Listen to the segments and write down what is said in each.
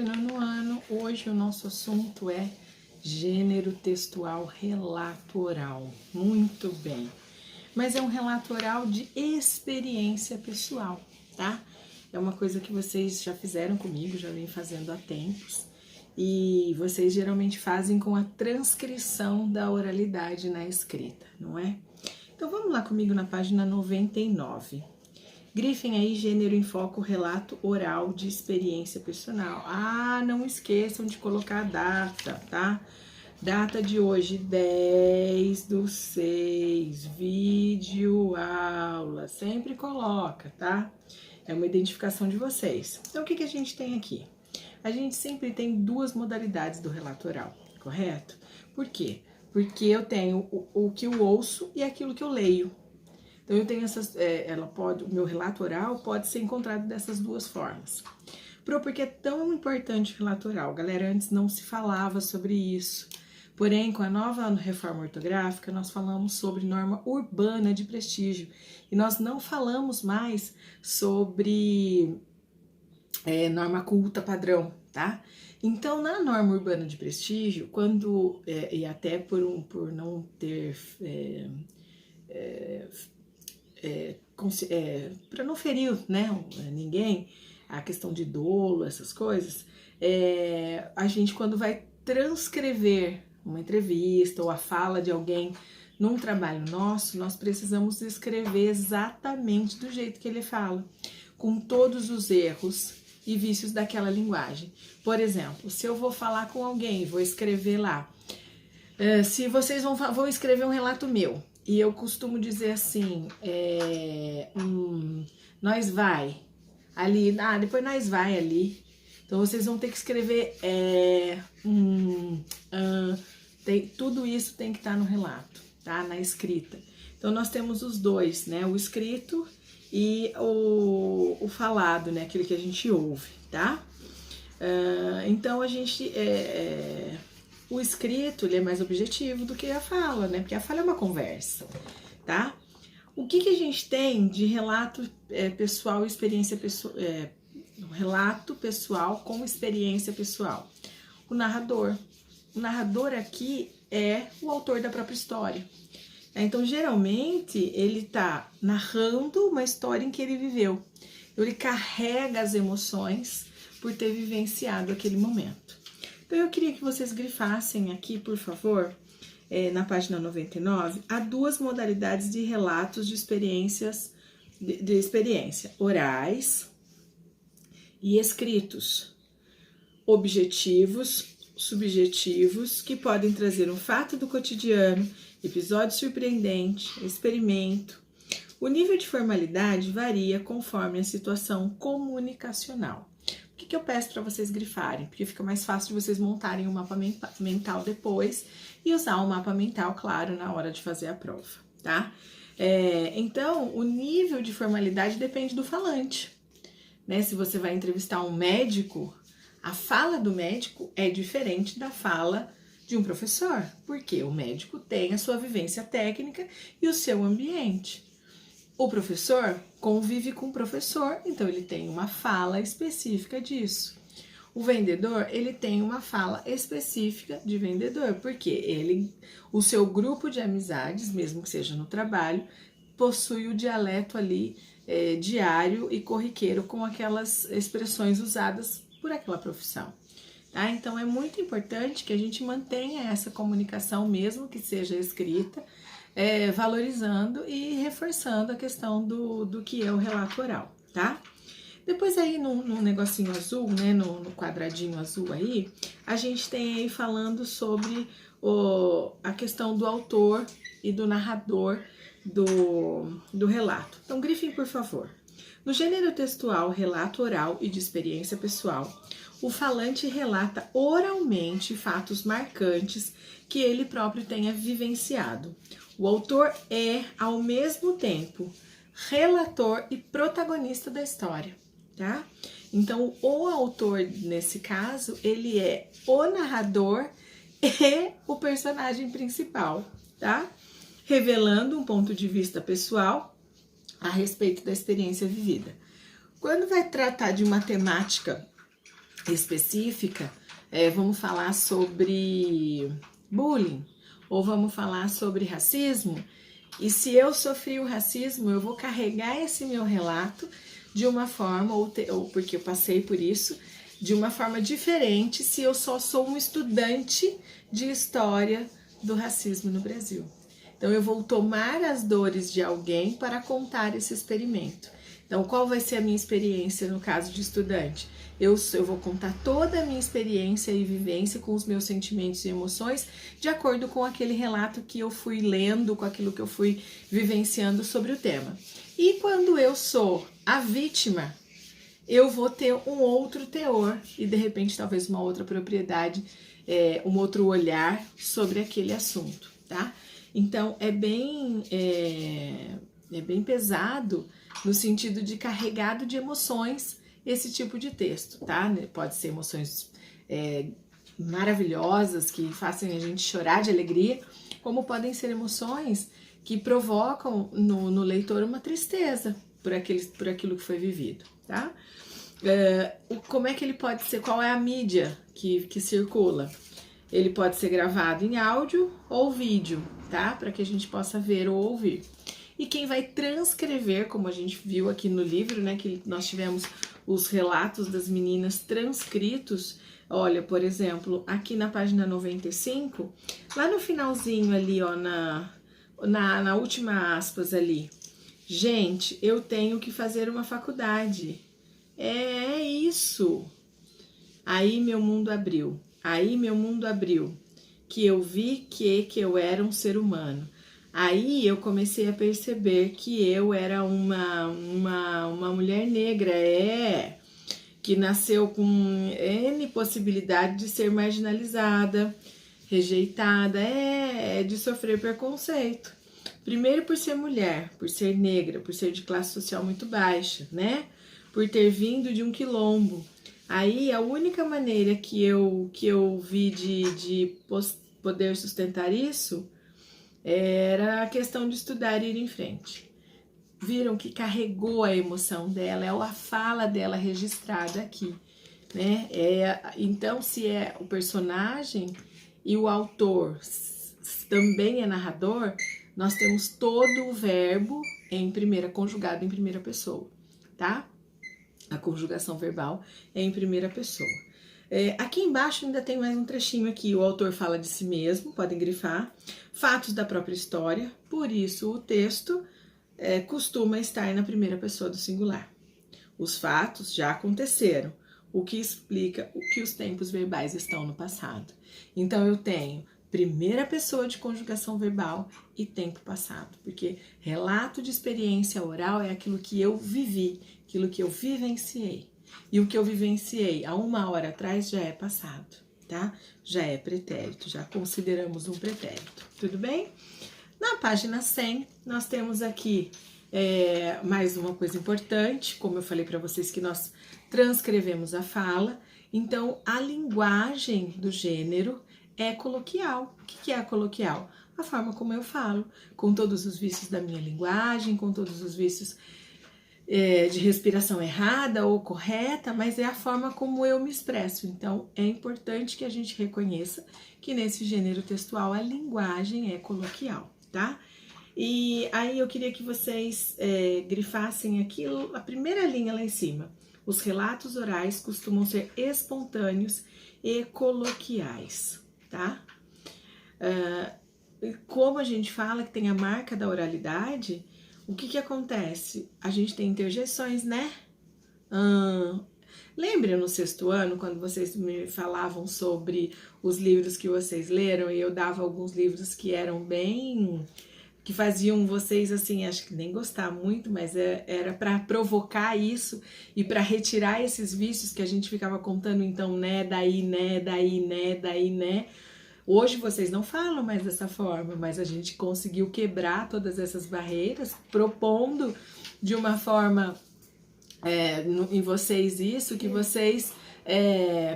Nono ano, hoje o nosso assunto é gênero textual relato oral. Muito bem. Mas é um relato oral de experiência pessoal, tá? É uma coisa que vocês já fizeram comigo, já vem fazendo há tempos. E vocês geralmente fazem com a transcrição da oralidade na escrita, não é? Então vamos lá comigo na página 99. Grifem aí gênero em foco, relato oral de experiência personal. Ah, não esqueçam de colocar a data, tá? Data de hoje, 10/6, vídeo aula. Sempre coloca, tá? É uma identificação de vocês. Então, o que a gente tem aqui? A gente sempre tem duas modalidades do relato oral, correto? Por quê? Porque eu tenho o que eu ouço e aquilo que eu leio. Então, eu tenho essas, o meu relato oral pode ser encontrado dessas duas formas. Por que é tão importante o relato oral? Galera, antes não se falava sobre isso. Porém, com a nova reforma ortográfica, nós falamos sobre norma urbana de prestígio. E nós não falamos mais sobre norma culta padrão, tá? Então, na norma urbana de prestígio, quando, e até por não ter... para não ferir, né, ninguém, a questão de dolo, essas coisas, a gente quando vai transcrever uma entrevista ou a fala de alguém num trabalho nosso, nós precisamos escrever exatamente do jeito que ele fala, com todos os erros e vícios daquela linguagem. Por exemplo, se eu vou falar com alguém, vou escrever lá, se vocês vão escrever um relato meu, e eu costumo dizer assim, nós vai ali, depois nós vai ali. Então vocês vão ter que escrever tudo isso tem que estar no relato, tá? Na escrita. Então nós temos os dois, né? O escrito e o falado, né? Aquele que a gente ouve, tá? Então a gente... o escrito, ele é mais objetivo do que a fala, né? Porque a fala é uma conversa, tá? O que a gente tem de relato pessoal e experiência pessoal? Relato pessoal com experiência pessoal. O narrador. O narrador aqui é o autor da própria história. Então, geralmente, ele tá narrando uma história em que ele viveu. Ele carrega as emoções por ter vivenciado aquele momento. Então, eu queria que vocês grifassem aqui, por favor, na página 99, há duas modalidades de relatos de experiências, de experiência, orais e escritos, objetivos, subjetivos, que podem trazer um fato do cotidiano, episódio surpreendente, experimento. O nível de formalidade varia conforme a situação comunicacional. O que eu peço para vocês grifarem? Porque fica mais fácil de vocês montarem um mapa mental depois e usar o mapa mental, claro, na hora de fazer a prova, tá? Então, o nível de formalidade depende do falante, né? Se você vai entrevistar um médico, a fala do médico é diferente da fala de um professor, porque o médico tem a sua vivência técnica e o seu ambiente. O professor convive com o professor, então ele tem uma fala específica disso. O vendedor, ele tem uma fala específica de vendedor, porque o seu grupo de amizades, mesmo que seja no trabalho, possui o dialeto ali diário e corriqueiro com aquelas expressões usadas por aquela profissão. Tá? Então, é muito importante que a gente mantenha essa comunicação, mesmo que seja escrita, valorizando e reforçando a questão do que é o relato oral, tá? Depois aí no negocinho azul, né, no quadradinho azul aí, a gente tem aí falando sobre a questão do autor e do narrador do relato. Então, grifem, por favor. No gênero textual, relato oral e de experiência pessoal, o falante relata oralmente fatos marcantes que ele próprio tenha vivenciado. O autor é, ao mesmo tempo, relator e protagonista da história, tá? Então, o autor, nesse caso, ele é o narrador e o personagem principal, tá? Revelando um ponto de vista pessoal a respeito da experiência vivida. Quando vai tratar de uma temática específica, vamos falar sobre bullying, ou vamos falar sobre racismo, e se eu sofri o racismo, eu vou carregar esse meu relato de uma forma, ou porque eu passei por isso, de uma forma diferente se eu só sou um estudante de história do racismo no Brasil. Então eu vou tomar as dores de alguém para contar esse experimento. Então qual vai ser a minha experiência no caso de estudante? Eu vou contar toda a minha experiência e vivência com os meus sentimentos e emoções de acordo com aquele relato que eu fui lendo, com aquilo que eu fui vivenciando sobre o tema. E quando eu sou a vítima, eu vou ter um outro teor e de repente talvez uma outra propriedade, um outro olhar sobre aquele assunto, tá? Então é bem pesado no sentido de carregado de emoções esse tipo de texto, tá? Pode ser emoções maravilhosas que façam a gente chorar de alegria, como podem ser emoções que provocam no leitor uma tristeza por aquilo que foi vivido, tá? Como é que ele pode ser? Qual é a mídia que circula? Ele pode ser gravado em áudio ou vídeo, tá? Para que a gente possa ver ou ouvir. E quem vai transcrever, como a gente viu aqui no livro, né? Que nós tivemos os relatos das meninas transcritos. Olha, por exemplo, aqui na página 95, lá no finalzinho ali, ó, na última aspas ali. Gente, eu tenho que fazer uma faculdade. É isso. Aí meu mundo abriu. Que eu vi que eu era um ser humano. Aí eu comecei a perceber que eu era uma mulher negra, que nasceu com N possibilidade de ser marginalizada, rejeitada, de sofrer preconceito. Primeiro por ser mulher, por ser negra, por ser de classe social muito baixa, né? Por ter vindo de um quilombo. Aí a única maneira que eu vi de poder sustentar isso era a questão de estudar e ir em frente. Viram que carregou a emoção dela, é a fala dela registrada aqui, né? Então, se é o personagem e o autor também é narrador, nós temos todo o verbo conjugado em primeira pessoa, tá? A conjugação verbal é em primeira pessoa. Aqui embaixo ainda tem mais um trechinho aqui. O autor fala de si mesmo, podem grifar. Fatos da própria história, por isso o texto costuma estar na primeira pessoa do singular. Os fatos já aconteceram, o que explica que os tempos verbais estão no passado. Então eu tenho primeira pessoa de conjugação verbal e tempo passado, porque relato de experiência oral é aquilo que eu vivi, aquilo que eu vivenciei. E o que eu vivenciei há 1 hora atrás já é passado, tá? Já é pretérito, já consideramos um pretérito, tudo bem? Na página 100, nós temos aqui mais uma coisa importante, como eu falei para vocês que nós transcrevemos a fala, então a linguagem do gênero é coloquial. O que é coloquial? A forma como eu falo, com todos os vícios da minha linguagem, com todos os vícios de respiração errada ou correta, mas é a forma como eu me expresso. Então, é importante que a gente reconheça que nesse gênero textual a linguagem é coloquial, tá? E aí eu queria que vocês grifassem aqui a primeira linha lá em cima. Os relatos orais costumam ser espontâneos e coloquiais, tá? Como a gente fala que tem a marca da oralidade, o que acontece? A gente tem interjeições, né? Lembra no 6º ano, quando vocês me falavam sobre os livros que vocês leram, e eu dava alguns livros que eram que faziam vocês, assim, acho que nem gostar muito, mas era para provocar isso e para retirar esses vícios que a gente ficava contando, então, né, daí, né, daí, né, daí, né. Hoje vocês não falam mais dessa forma, mas a gente conseguiu quebrar todas essas barreiras, propondo de uma forma em vocês isso, que vocês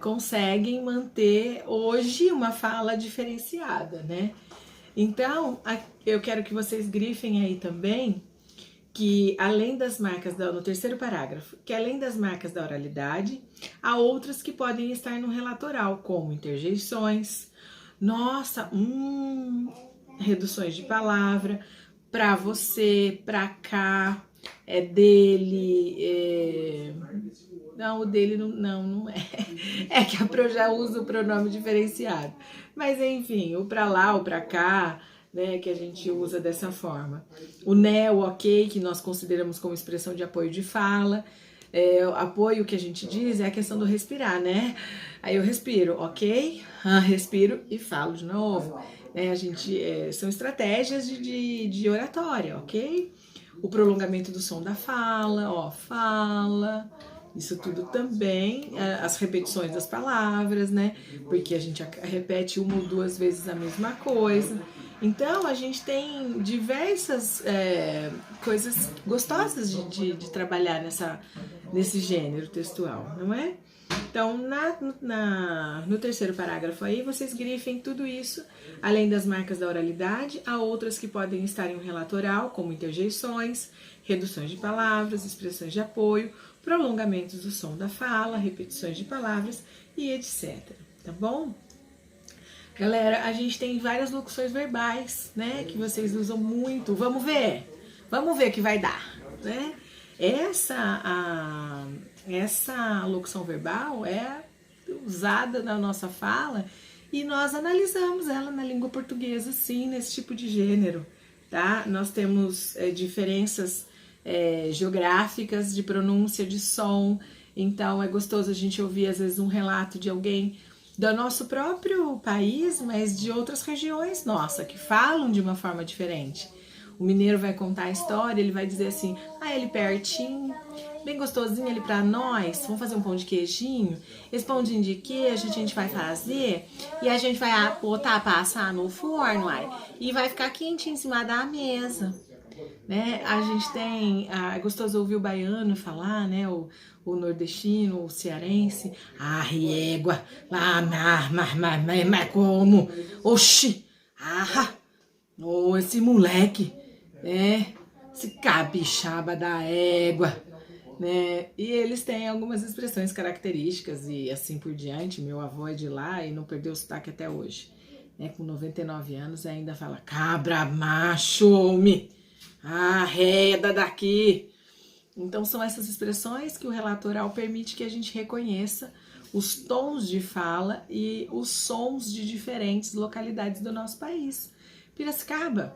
conseguem manter hoje uma fala diferenciada, né? Então, eu quero que vocês grifem aí também que além das marcas, no terceiro parágrafo, que além das marcas da oralidade, há outras que podem estar no relato oral, como interjeições, nossa, reduções de palavra, pra você, pra cá, é dele, não, o dele não é. É que a Pro já usa o pronome diferenciado. Mas enfim, o pra lá, o pra cá, né, que a gente usa dessa forma. O né, o ok, que nós consideramos como expressão de apoio de fala. O apoio que a gente diz é a questão do respirar, né? Aí eu respiro, ok? Respiro e falo de novo. A gente, são estratégias de oratória, ok? O prolongamento do som da fala, fala. Isso tudo também, as repetições das palavras, né? Porque a gente repete uma ou duas vezes a mesma coisa. Então, a gente tem diversas coisas gostosas de trabalhar nesse gênero textual, não é? Então, no terceiro parágrafo aí, vocês grifem tudo isso, além das marcas da oralidade, há outras que podem estar em um relato oral, como interjeições, reduções de palavras, expressões de apoio, prolongamentos do som da fala, repetições de palavras e etc. Tá bom? Galera, a gente tem várias locuções verbais, né, que vocês usam muito. Vamos ver o que vai dar, né? Essa locução verbal é usada na nossa fala e nós analisamos ela na língua portuguesa, sim, nesse tipo de gênero, tá? Nós temos diferenças geográficas de pronúncia, de som, então é gostoso a gente ouvir às vezes um relato de alguém do nosso próprio país, mas de outras regiões, nossa, que falam de uma forma diferente. O mineiro vai contar a história, ele vai dizer assim, ele pertinho, bem gostosinho ali pra nós, vamos fazer um pão de queijinho, esse pãozinho de queijo a gente vai fazer e a gente vai botar, passar no forno, e vai ficar quente em cima da mesa, né? A gente tem, é gostoso ouvir o baiano falar, né, o nordestino, o cearense, égua, mas como, oxi, esse moleque, né, esse capixaba da égua, né, e eles têm algumas expressões características e assim por diante. Meu avô é de lá e não perdeu o sotaque até hoje, né, com 99 anos ainda fala, cabra macho, homem, arreda daqui. Então são essas expressões que o relato oral permite que a gente reconheça os tons de fala e os sons de diferentes localidades do nosso país. Piracicaba,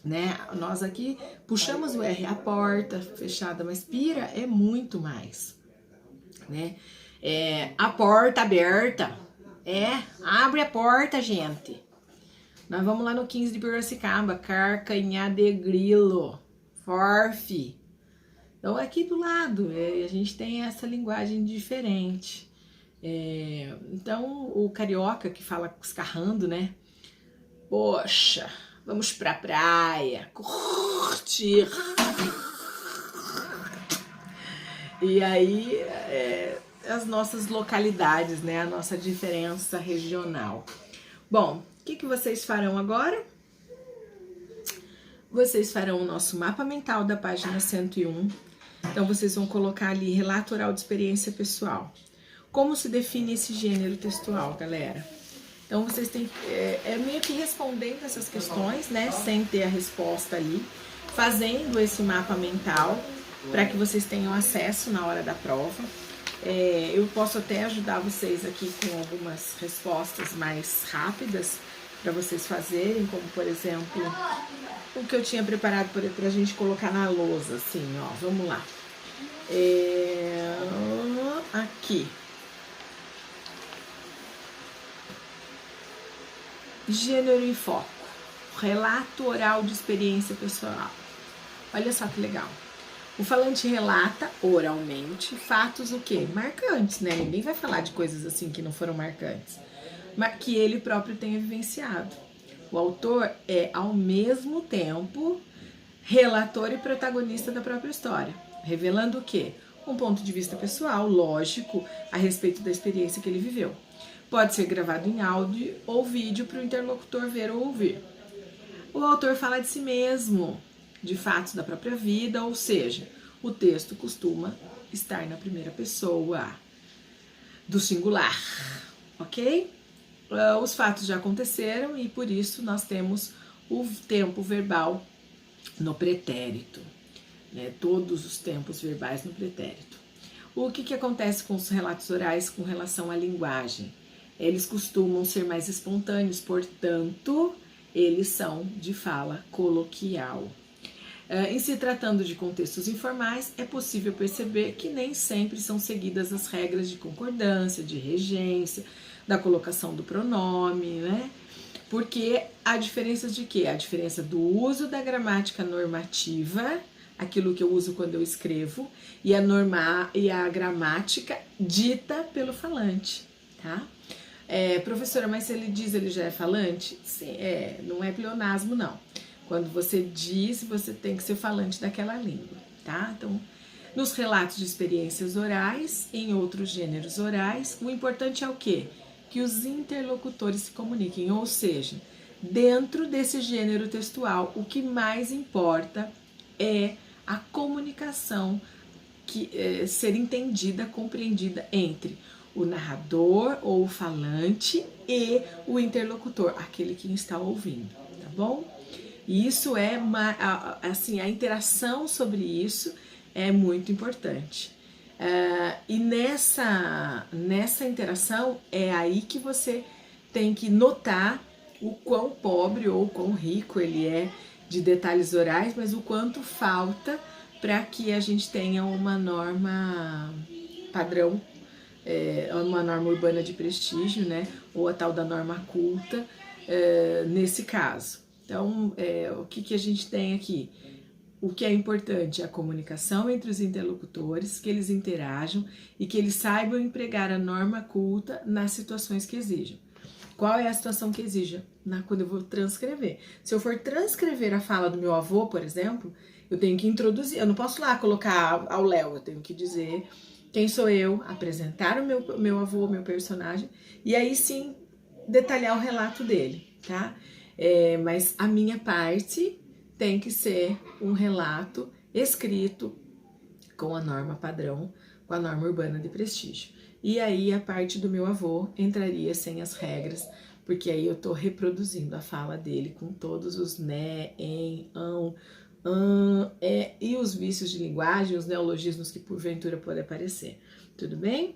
né? Nós aqui puxamos o R, a porta fechada, mas Pira é muito mais, né? A porta aberta, abre a porta, gente. Nós vamos lá no 15 de Piracicaba, carcanhar de grilo, forfe. Então aqui do lado, a gente tem essa linguagem diferente. Então o carioca que fala escarrando, né? Poxa, vamos pra praia, curtir. E aí, as nossas localidades, né? A nossa diferença regional. Bom, o que vocês farão agora? Vocês farão o nosso mapa mental da página 101. Então, vocês vão colocar ali relato oral de experiência pessoal. Como se define esse gênero textual, galera? Então, vocês têm meio que respondendo essas questões, né? Sem ter a resposta ali. Fazendo esse mapa mental para que vocês tenham acesso na hora da prova. Eu posso até ajudar vocês aqui com algumas respostas mais rápidas para vocês fazerem, como, por exemplo, o que eu tinha preparado pra gente colocar na lousa, assim, ó, vamos lá. Aqui. Gênero em foco. Relato oral de experiência pessoal. Olha só que legal. O falante relata oralmente fatos o quê? Marcantes, né? Ninguém vai falar de coisas assim que não foram marcantes, mas que ele próprio tenha vivenciado. O autor é, ao mesmo tempo, relator e protagonista da própria história, revelando o quê? Um ponto de vista pessoal, lógico, a respeito da experiência que ele viveu. Pode ser gravado em áudio ou vídeo para o interlocutor ver ou ouvir. O autor fala de si mesmo, de fatos da própria vida, ou seja, o texto costuma estar na primeira pessoa do singular, ok? Os fatos já aconteceram e por isso nós temos o tempo verbal no pretérito, né? Todos os tempos verbais no pretérito. O que acontece com os relatos orais com relação à linguagem? Eles costumam ser mais espontâneos, portanto, eles são de fala coloquial. Em se tratando de contextos informais, é possível perceber que nem sempre são seguidas as regras de concordância, de regência, da colocação do pronome, né? Porque há diferenças de quê? A diferença do uso da gramática normativa, aquilo que eu uso quando eu escrevo, e a gramática dita pelo falante, tá? Professora, mas se ele diz ele já é falante? Sim, não é pleonasmo, não. Quando você diz, você tem que ser falante daquela língua, tá? Então, nos relatos de experiências orais, em outros gêneros orais, o importante é o quê? Que os interlocutores se comuniquem, ou seja, dentro desse gênero textual, o que mais importa é a comunicação ser entendida, compreendida entre o narrador ou o falante e o interlocutor, aquele que está ouvindo, tá bom? E isso assim, a interação sobre isso é muito importante. E nessa interação é aí que você tem que notar o quão pobre ou quão rico ele é de detalhes orais, mas o quanto falta para que a gente tenha uma norma padrão, uma norma urbana de prestígio, né? Ou a tal da norma culta, nesse caso. Então, o que a gente tem aqui? O que é importante é a comunicação entre os interlocutores, que eles interajam e que eles saibam empregar a norma culta nas situações que exijam. Qual é a situação que exija? Quando eu vou transcrever. Se eu for transcrever a fala do meu avô, por exemplo, eu tenho que introduzir, eu não posso lá colocar ao léu, eu tenho que dizer quem sou eu, apresentar o meu avô, o meu personagem, e aí sim detalhar o relato dele, tá? Mas a minha parte tem que ser um relato escrito com a norma padrão, com a norma urbana de prestígio. E aí a parte do meu avô entraria sem as regras, porque aí eu tô reproduzindo a fala dele com todos os né, em, e os vícios de linguagem, os neologismos que porventura podem aparecer. Tudo bem?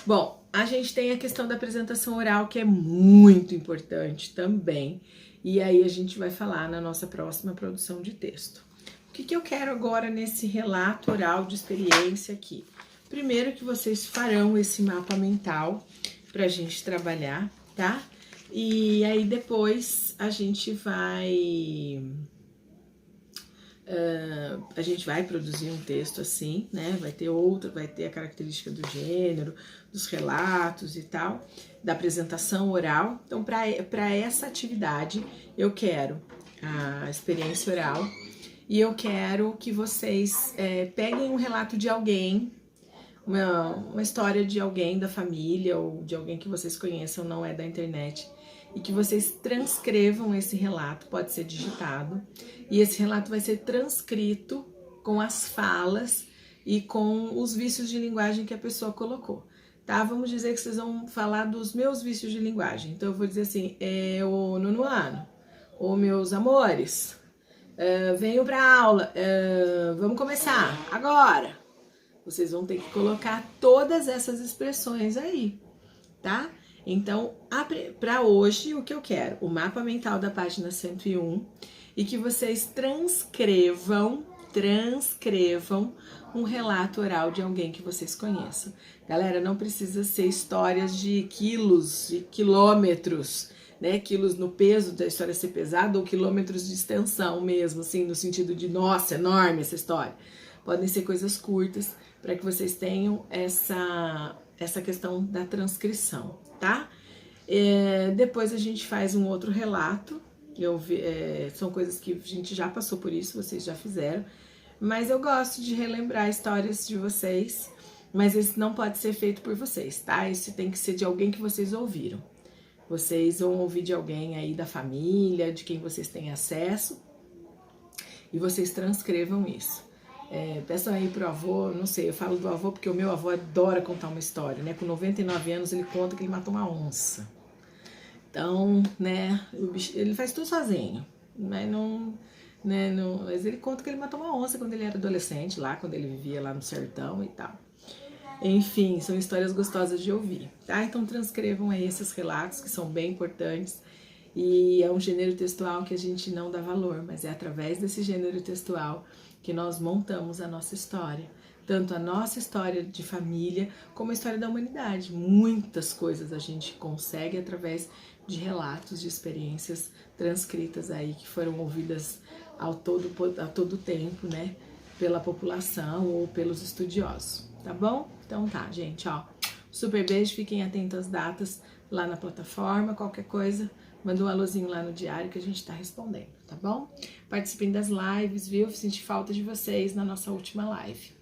Bom, a gente tem a questão da apresentação oral, que é muito importante também. E aí a gente vai falar na nossa próxima produção de texto. O que eu quero agora nesse relato oral de experiência aqui? Primeiro que vocês farão esse mapa mental pra gente trabalhar, tá? E aí depois a gente vai produzir um texto assim, né? Vai ter a característica do gênero, dos relatos e tal, da apresentação oral. Então, para essa atividade, eu quero a experiência oral e eu quero que vocês peguem um relato de alguém, uma história de alguém da família ou de alguém que vocês conheçam, não é da internet, e que vocês transcrevam esse relato, pode ser digitado, e esse relato vai ser transcrito com as falas e com os vícios de linguagem que a pessoa colocou, tá? Vamos dizer que vocês vão falar dos meus vícios de linguagem, então eu vou dizer assim, o nono ano, ou meus amores, venho pra aula, vamos começar, agora! Vocês vão ter que colocar todas essas expressões aí, tá? Então, para hoje, o que eu quero? O mapa mental da página 101 e que vocês transcrevam um relato oral de alguém que vocês conheçam. Galera, não precisa ser histórias de quilos, de quilômetros, né? Quilos no peso da história ser pesada ou quilômetros de extensão mesmo, assim, no sentido de, nossa, enorme essa história. Podem ser coisas curtas para que vocês tenham essa questão da transcrição, tá? Depois a gente faz um outro relato, são coisas que a gente já passou por isso, vocês já fizeram, mas eu gosto de relembrar histórias de vocês, mas esse não pode ser feito por vocês, tá? Esse tem que ser de alguém que vocês ouviram. Vocês vão ouvir de alguém aí da família, de quem vocês têm acesso, e vocês transcrevam isso. Peçam aí pro avô, não sei, eu falo do avô porque o meu avô adora contar uma história, né? Com 99 anos ele conta que ele matou uma onça. Então, né, ele faz tudo sozinho, mas mas ele conta que ele matou uma onça quando ele era adolescente, lá, quando ele vivia lá no sertão e tal. Enfim, são histórias gostosas de ouvir, tá? Então transcrevam aí esses relatos que são bem importantes e é um gênero textual que a gente não dá valor, mas é através desse gênero textual que nós montamos a nossa história. Tanto a nossa história de família como a história da humanidade. Muitas coisas a gente consegue através de relatos, de experiências transcritas aí que foram ouvidas a todo tempo, né? Pela população ou pelos estudiosos, tá bom? Então tá, gente, ó. Super beijo, fiquem atentos às datas lá na plataforma, qualquer coisa, manda um alôzinho lá no diário que a gente tá respondendo, tá bom? Participem das lives, viu? Senti falta de vocês na nossa última live.